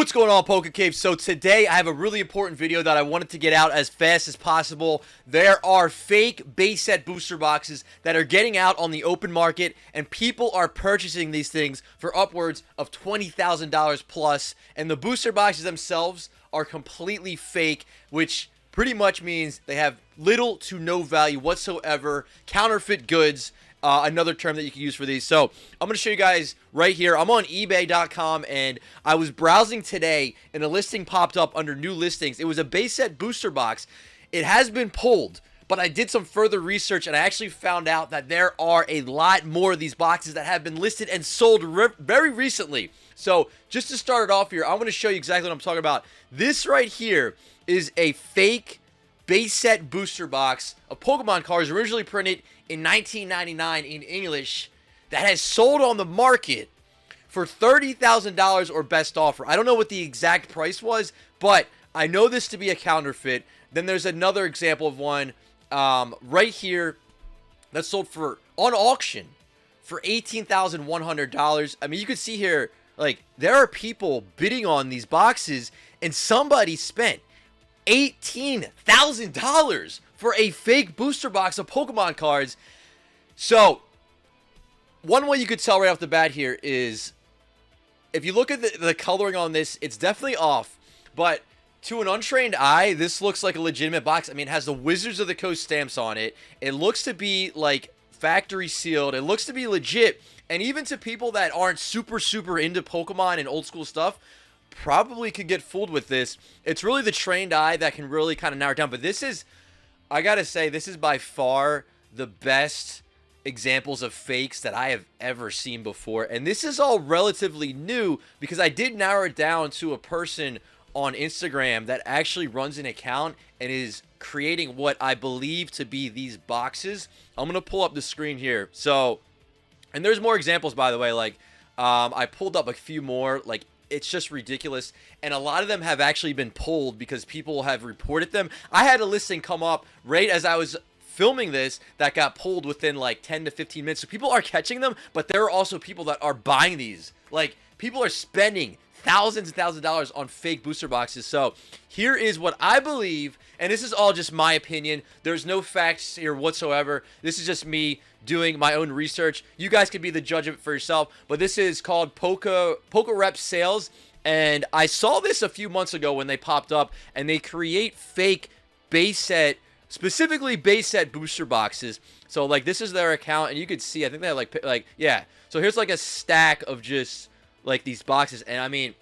What's going on, PokéCave? So today I have a really important video that I wanted to get out as fast as possible. There are fake base set booster boxes that are getting out on the open market, and people are purchasing these things for upwards of $20,000 plus, and the booster boxes themselves are completely fake, which pretty much means they have little to no value whatsoever. Counterfeit goods. Another term that you can use for these. So I'm going to show you guys right here. I'm on eBay.com, and I was browsing today, and a listing popped up under new listings. It was a base set booster box. It has been pulled, but I did some further research, and I actually found out that there are a lot more of these boxes that have been listed and sold very recently. So just to start it off here, I'm going to show you exactly what I'm talking about. This right here is a fake base set booster box of Pokemon cards originally printed in 1999 in English that has sold on the market for $30,000 or best offer. I don't know what the exact price was, but I know this to be a counterfeit. Then there's another example of one right here that sold for on auction for $18,100. I mean, you can see here, like, there are people bidding on these boxes, and somebody spent $18,000 for a fake booster box of Pokemon cards. So one way you could tell right off the bat here is, if you look at the coloring on this, it's definitely off, but to an untrained eye, this looks like a legitimate box. I mean, it has the Wizards of the Coast stamps on it. It looks to be like factory sealed. It looks to be legit. And even to people that aren't super into Pokemon and old school stuff, probably could get fooled with this. It's really the trained eye that can really kind of narrow it down. But this is, I gotta say, this is by far the best examples of fakes that I have ever seen before. And this is all relatively new because I did narrow it down to a person on Instagram that actually runs an account and is creating what I believe to be these boxes. I'm gonna pull up the screen here. So, and there's more examples, by the way. Like, I pulled up a few more. Like, it's just ridiculous, and a lot of them have actually been pulled because people have reported them. I had a listing come up right as I was filming this that got pulled within like 10 to 15 minutes. So people are catching them, but there are also people that are buying these. Like, people are spending thousands and thousands of dollars on fake booster boxes. So here is what I believe, and this is all just my opinion. There's no facts here whatsoever. This is just me doing my own research. You guys can be the judge of it for yourself, but this is called PokeRev sales, and I saw this a few months ago when they popped up, and they create fake base set, specifically base set booster boxes. So like, this is their account, and you could see, I think they have like yeah, so here's like a stack of just like these boxes. And I mean,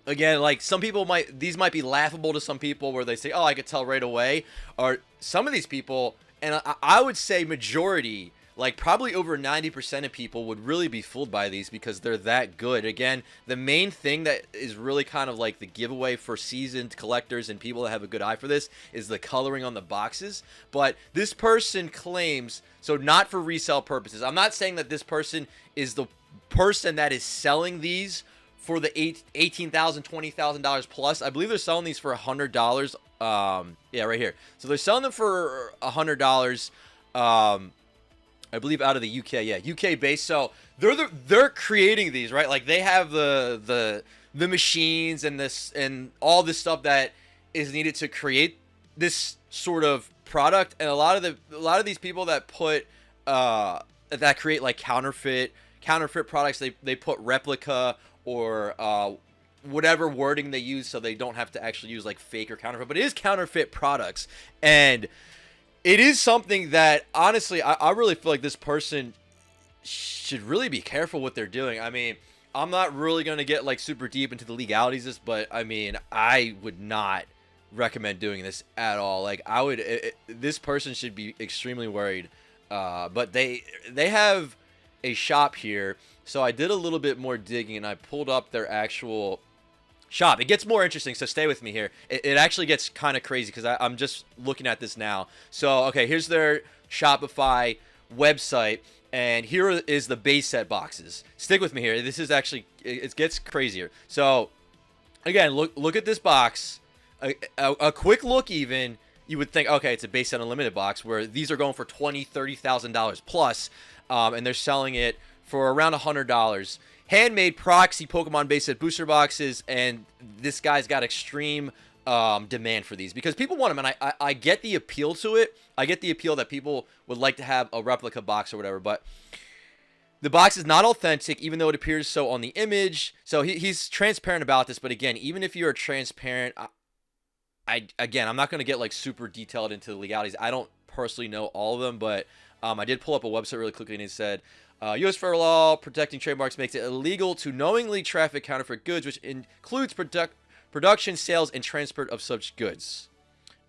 again, like, some people these might be laughable to some people where they say, oh, I could tell right away, or some of these people, and I would say majority, like probably over 90% of people would really be fooled by these because they're that good. Again, the main thing that is really kind of like the giveaway for seasoned collectors and people that have a good eye for this is the coloring on the boxes. But this person claims, so not for resale purposes. I'm not saying that this person is the person that is selling these for the $18,000, $20,000 plus. I believe they're selling these for $100. Yeah, right here. So they're selling them for $100. I believe out of the UK, yeah, UK based. So they're creating these, right? Like, they have the machines and this and all this stuff that is needed to create this sort of product. And a lot of these people that put that create like counterfeit products, they put replica or whatever wording they use, so they don't have to actually use like fake or counterfeit, but it is counterfeit products. And it is something that, honestly, I really feel like this person should really be careful what they're doing. I mean, I'm not really going to get like super deep into the legalities of this, but I mean, I would not recommend doing this at all. Like, this person should be extremely worried. But they have a shop here, so I did a little bit more digging and I pulled up their actual shop. It gets more interesting, so stay with me here. It actually gets kind of crazy because I'm just looking at this now. So, okay, here's their Shopify website, and here is the base set boxes. Stick with me here. This is actually, it gets crazier. So, again, look at this box. A quick look even, you would think, okay, it's a base set unlimited box, where these are going for $20,000, $30,000 plus, and they're selling it for around $100. handmade proxy Pokemon base set booster boxes, and this guy's got extreme demand for these because people want them, and I get the appeal to it. I get the appeal that people would like to have a replica box or whatever, but the box is not authentic, even though it appears so on the image. So he's transparent about this, but again, even if you're transparent, I'm not going to get like super detailed into the legalities. I don't personally know all of them, but I did pull up a website really quickly, and it said, U.S. federal law protecting trademarks makes it illegal to knowingly traffic counterfeit goods, which includes production, sales, and transport of such goods.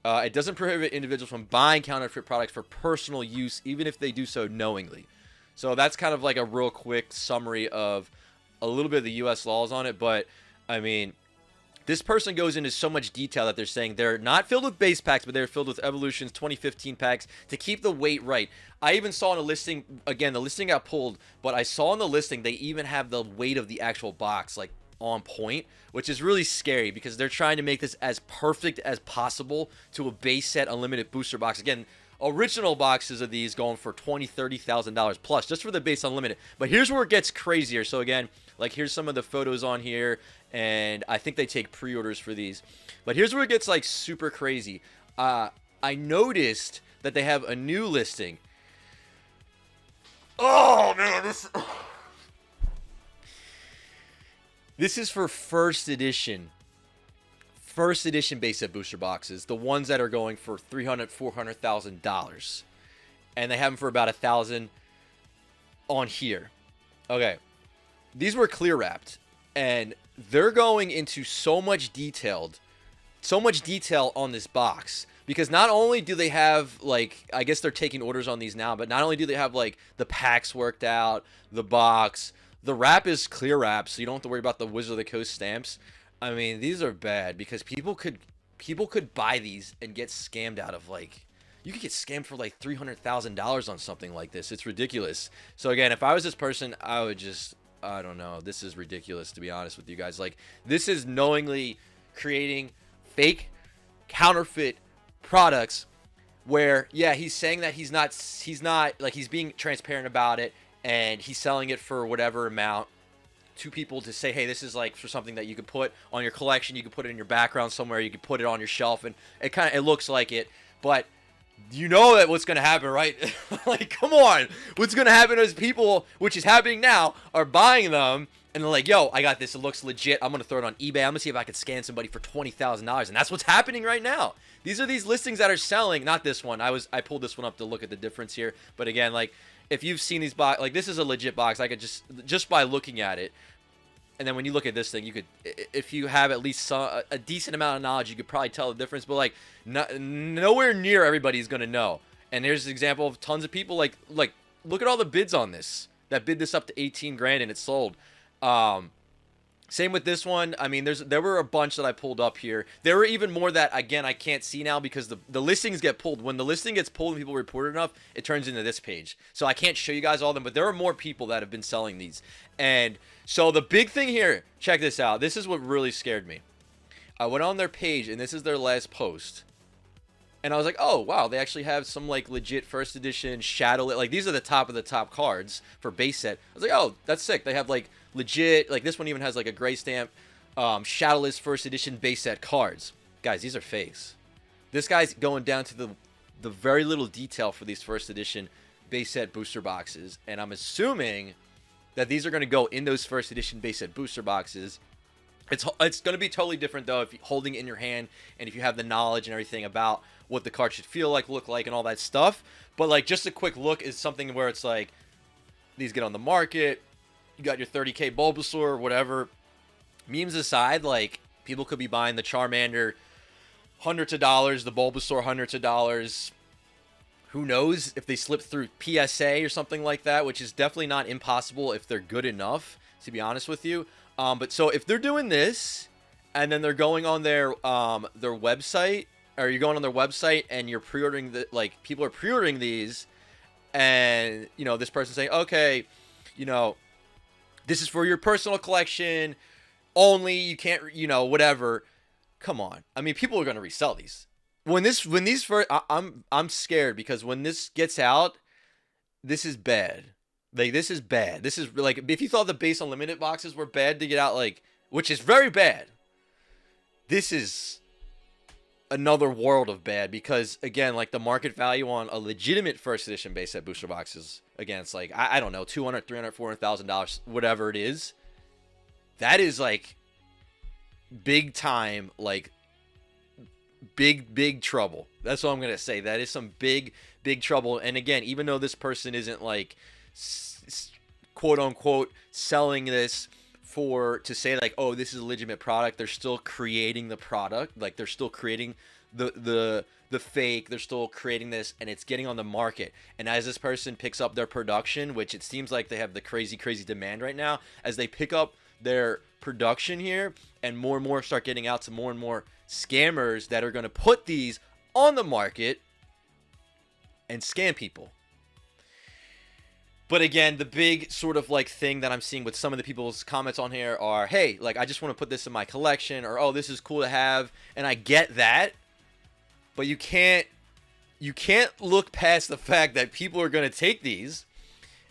It doesn't prohibit individuals from buying counterfeit products for personal use, even if they do so knowingly. So that's kind of like a real quick summary of a little bit of the U.S. laws on it. But, I mean, this person goes into so much detail that they're saying they're not filled with base packs, but they're filled with Evolution's 2015 packs to keep the weight right. I even saw in a listing, again, the listing got pulled, but I saw in the listing they even have the weight of the actual box, like, on point, which is really scary because they're trying to make this as perfect as possible to a base set unlimited booster box. Again, original boxes of these going for $20,000-$30,000 plus just for the base unlimited. But here's where it gets crazier. So again, like here's some of the photos on here, and I think they take pre-orders for these. But here's where it gets like super crazy. I noticed that they have a new listing. Oh man, this is for first edition base set booster boxes, the ones that are going for $300,000-$400,000, and they have them for about $1,000 on here. Okay, these were clear wrapped, and they're going into so much detail on this box because not only do they have like, I guess they're taking orders on these now, but not only do they have like the packs worked out, the box, the wrap is clear wrap, so you don't have to worry about the Wizard of the Coast stamps. I mean, these are bad because people could buy these and get scammed out of like, you could get scammed for like $300,000 on something like this. It's ridiculous. So again, if I was this person, I would just, I don't know. This is ridiculous, to be honest with you guys. Like, this is knowingly creating fake counterfeit products where, yeah, he's saying that he's not like, he's being transparent about it and he's selling it for whatever amount to people to say, hey, this is like for something that you could put on your collection, you could put it in your background somewhere, you could put it on your shelf, and it looks like it, but you know that what's going to happen, right? Like, come on. What's going to happen is people, which is happening now, are buying them, and they're like, yo, I got this. It looks legit. I'm going to throw it on eBay. I'm going to see if I can scan somebody for $20,000, and that's what's happening right now. These are these listings that are selling. Not this one. I pulled this one up to look at the difference here, but again, like, if you've seen these box, like, this is a legit box. I could just by looking at it, and then when you look at this thing, you could, if you have at least a decent amount of knowledge, you could probably tell the difference. But like, nowhere near everybody's gonna know. And there's an example of tons of people like look at all the bids on this that bid this up to 18 grand and it sold. Same with this one. I mean, there were a bunch that I pulled up here. There were even more that, again, I can't see now because the listings get pulled. When the listing gets pulled and people report it enough, it turns into this page. So I can't show you guys all of them, but there are more people that have been selling these. And so the big thing here, check this out. This is what really scared me. I went on their page, and this is their last post. And I was like, oh, wow, they actually have some, like, legit first edition Shadowlet. Like, these are the top of the top cards for base set. I was like, oh, that's sick. They have, like, legit, like, this one even has, like, a gray stamp Shadowless first edition base set cards. Guys, these are fakes. This guy's going down to the very little detail for these first edition base set booster boxes. And I'm assuming that these are going to go in those first edition base set booster boxes. It's going to be totally different, though, if you're holding it in your hand and if you have the knowledge and everything about what the card should feel like, look like, and all that stuff. But, like, just a quick look is something where it's like, these get on the market, you got your 30K Bulbasaur or whatever. Memes aside, like, people could be buying the Charmander hundreds of dollars, the Bulbasaur hundreds of dollars. Who knows if they slip through PSA or something like that, which is definitely not impossible if they're good enough, to be honest with you. But so if they're doing this, and then they're going on their website, or you're going on their website and you're pre-ordering like people are pre-ordering these, and you know this person's saying, okay, you know, this is for your personal collection only. You can't, you know, whatever. Come on, I mean, people are gonna resell these. When these first, I'm scared because when this gets out, this is bad. Like, this is bad. This is like, if you thought the base unlimited boxes were bad to get out, like, which is very bad, this is another world of bad, because again, like, the market value on a legitimate first edition base set booster boxes, again, it's like, I don't know, $200, $300, $400,000, whatever it is. That is like big time, like big trouble. That's what I'm gonna say. That is some big trouble. And again, even though this person isn't like quote unquote selling this to say like, oh, this is a legitimate product, they're still creating the product. Like, they're still creating the fake. They're still creating this, and it's getting on the market. And as this person picks up their production, which it seems like they have the crazy demand right now, as they pick up their production here and more start getting out to more and more scammers that are going to put these on the market and scam people. But again, the big sort of like thing that I'm seeing with some of the people's comments on here are, hey, like, I just want to put this in my collection, or, oh, this is cool to have. And I get that, but you can't look past the fact that people are going to take these,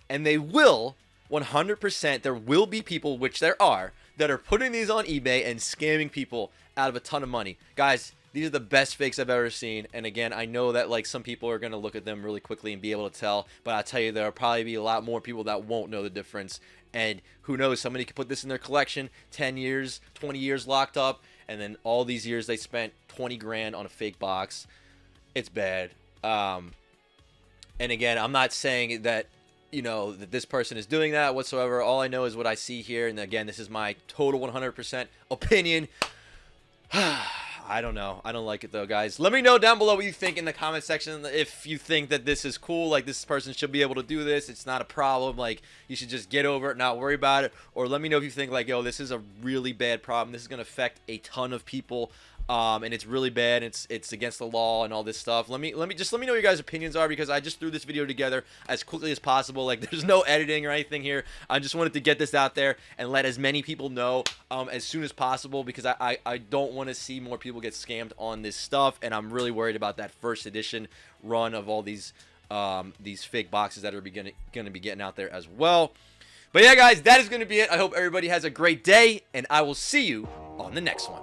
and they will 100%. There will be people, which there are, that are putting these on eBay and scamming people out of a ton of money. Guys, these are the best fakes I've ever seen. And again, I know that like some people are going to look at them really quickly and be able to tell, but I'll tell you, there'll probably be a lot more people that won't know the difference. And who knows, somebody could put this in their collection, 10 years, 20 years locked up, and then all these years they spent 20 grand on a fake box. It's bad. And again, I'm not saying that, you know, that this person is doing that whatsoever. All I know is what I see here. And again, this is my total 100% opinion. I don't know. I don't like it though, guys. Let me know down below what you think in the comment section. If you think that this is cool, like, this person should be able to do this, it's not a problem, like, you should just get over it, not worry about it. Or let me know if you think like, yo, this is a really bad problem, this is gonna affect a ton of people, and it's really bad, it's against the law and all this stuff. Let me know what your guys' opinions are, because I just threw this video together as quickly as possible. Like, there's no editing or anything here. I just wanted to get this out there and let as many people know as soon as possible, because I don't want to see more people get scammed on this stuff, and I'm really worried about that first edition run of all these fake boxes that are going to be getting out there as well. But yeah, guys, that is going to be it. I hope everybody has a great day, and I will see you on the next one.